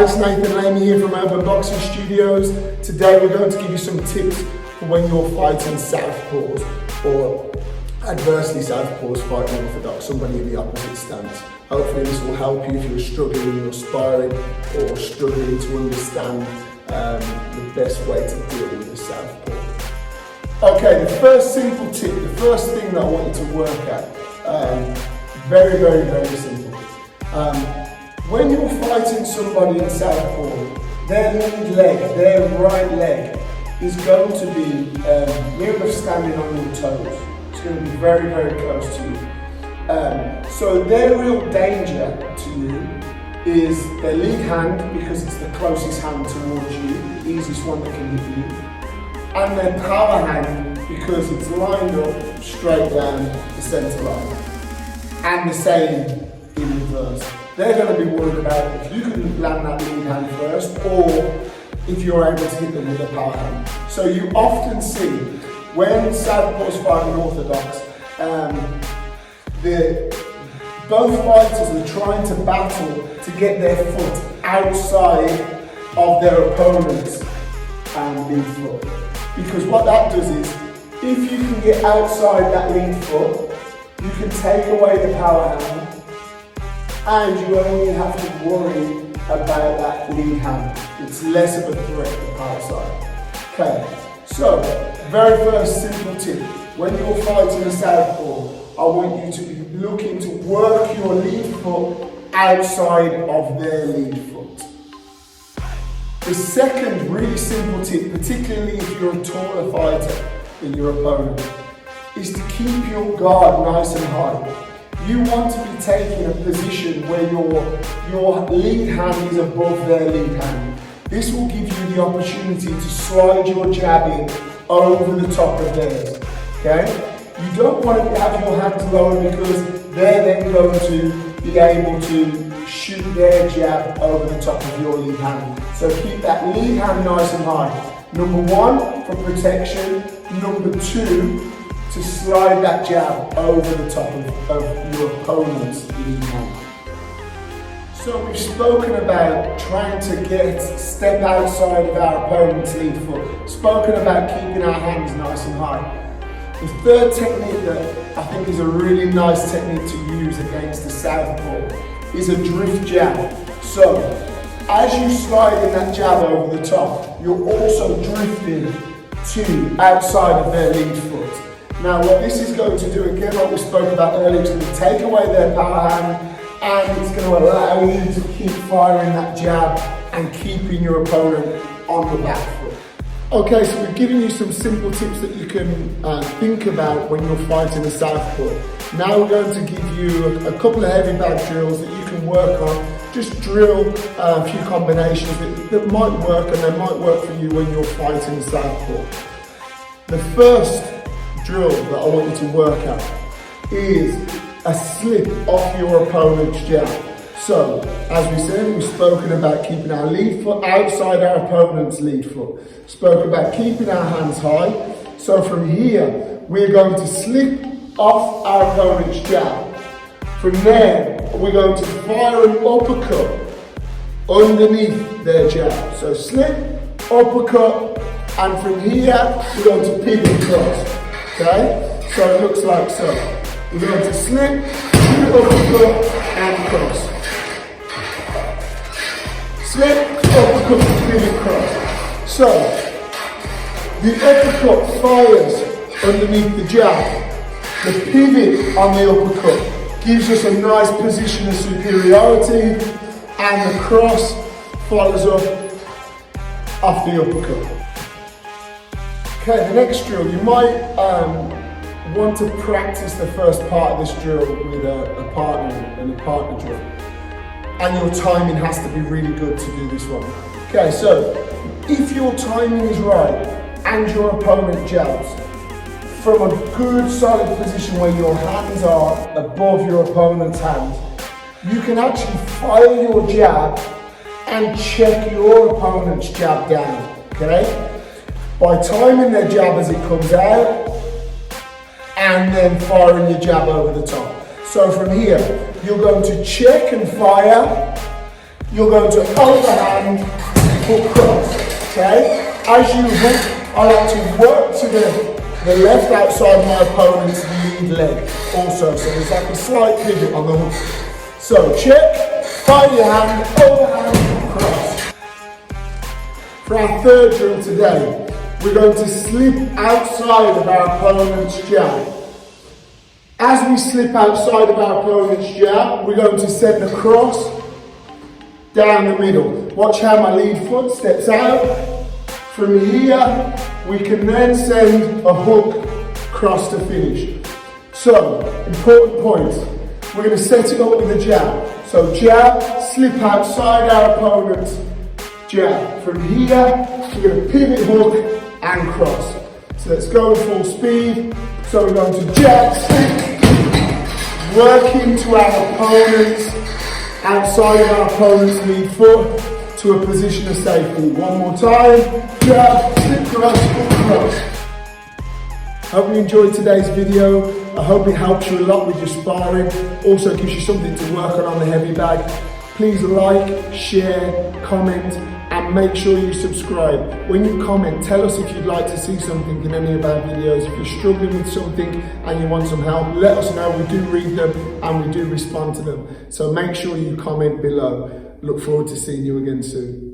Hi, it's Nathan Lamey here from Urban Boxing Studios. Today we're going to give you some tips for when you're fighting southpaws or adversely southpaws fighting orthodox, somebody in the opposite stance. Hopefully this will help you if you're struggling in your sparring or struggling to understand the best way to deal with a southpaw. Okay, the first simple tip, the first thing that I want you to work at, very simple. When you're fighting somebody in southpaw, their lead leg, their right leg, is going to be near enough standing on your toes. It's going to be very close to you. So their real danger to you is their lead hand, because it's the closest hand towards you, the easiest one that can hit you, and their power hand, because it's lined up straight down the centre line, and the same in reverse. They're going to be worried about if you can land that lead hand first, or if you're able to hit them with a power hand. So you often see when southpaws fighting orthodox, both fighters are trying to battle to get their foot outside of their opponent's lead foot. Because what that does is, if you can get outside that lead foot, you can take away the power hand, and you only have to worry about that lead hand. It's less of a threat than power side. Okay, so very first simple tip. When you're fighting a southpaw, I want you to be looking to work your lead foot outside of their lead foot. The second really simple tip, particularly if you're a taller fighter than your opponent, is to keep your guard nice and high. You want to be taking a position where your lead hand is above their lead hand. This will give you the opportunity to slide your jab in over the top of theirs. Okay? You don't want to have your hands lower, because they're then going to be able to shoot their jab over the top of your lead hand. So keep that lead hand nice and high. Number one, for protection. Number two, to slide that jab over the top of your opponent's lead hand. So we've spoken about trying to step outside of our opponent's lead foot, spoken about keeping our hands nice and high. The third technique that I think is a really nice technique to use against the southpaw is a drift jab. So as you slide in that jab over the top, you're also drifting to outside of their lead foot. Now what this is going to do, again like we spoke about earlier, it's going to take away their power hand, and it's going to allow you to keep firing that jab and keeping your opponent on the back foot. Okay, so we've given you some simple tips that you can think about when you're fighting a southpaw. Now we're going to give you a couple of heavy bag drills that you can work on. Just drill a few combinations that might work, and they might work for you when you're fighting a southpaw. The first drill that I want you to work at is a slip off your opponent's jab. So, as we said, we've spoken about keeping our lead foot outside our opponent's lead foot. Spoken about keeping our hands high. So from here, we're going to slip off our opponent's jab. From there, we're going to fire an uppercut underneath their jab. So slip, uppercut, and from here, we're going to pivot across. Okay? So it looks like so. We're going to slip, uppercut, and cross. Slip, uppercut, pivot, cross. So, the uppercut fires underneath the jab. The pivot on the uppercut gives us a nice position of superiority, and the cross follows up off the uppercut. Okay, the next drill, you might want to practice the first part of this drill with a partner and a partner drill. And your timing has to be really good to do this one. Okay, so if your timing is right and your opponent jabs from a good solid position where your hands are above your opponent's hands, you can actually fire your jab and check your opponent's jab down, okay? By timing their jab as it comes out, and then firing your jab over the top. So from here, you're going to check and fire you're going to overhand, hook cross, okay? As you hook, I like to work to the left outside of my opponent's lead leg also, so there's like a slight pivot on the hook. So check, find your hand, overhand, cross. For our third drill today, we're going to slip outside of our opponent's jab. As we slip outside of our opponent's jab, we're going to send the cross down the middle. Watch how my lead foot steps out. From here, we can then send a hook cross to finish. So, important points. We're going to set it up with a jab. So jab, slip outside our opponent's jab. From here, we're going to pivot, hook, and cross. So let's go full speed. So we're going to jab, slip, work into our opponent's, outside of our opponent's lead foot to a position of safety. One more time, jab, slip, cross, hook, cross. Hope you enjoyed today's video. I hope it helps you a lot with your sparring. Also gives you something to work on the heavy bag. Please like, share, comment, and make sure you subscribe. When you comment, tell us if you'd like to see something in any of our videos. If you're struggling with something and you want some help, let us know. We do read them and we do respond to them. So make sure you comment below. Look forward to seeing you again soon.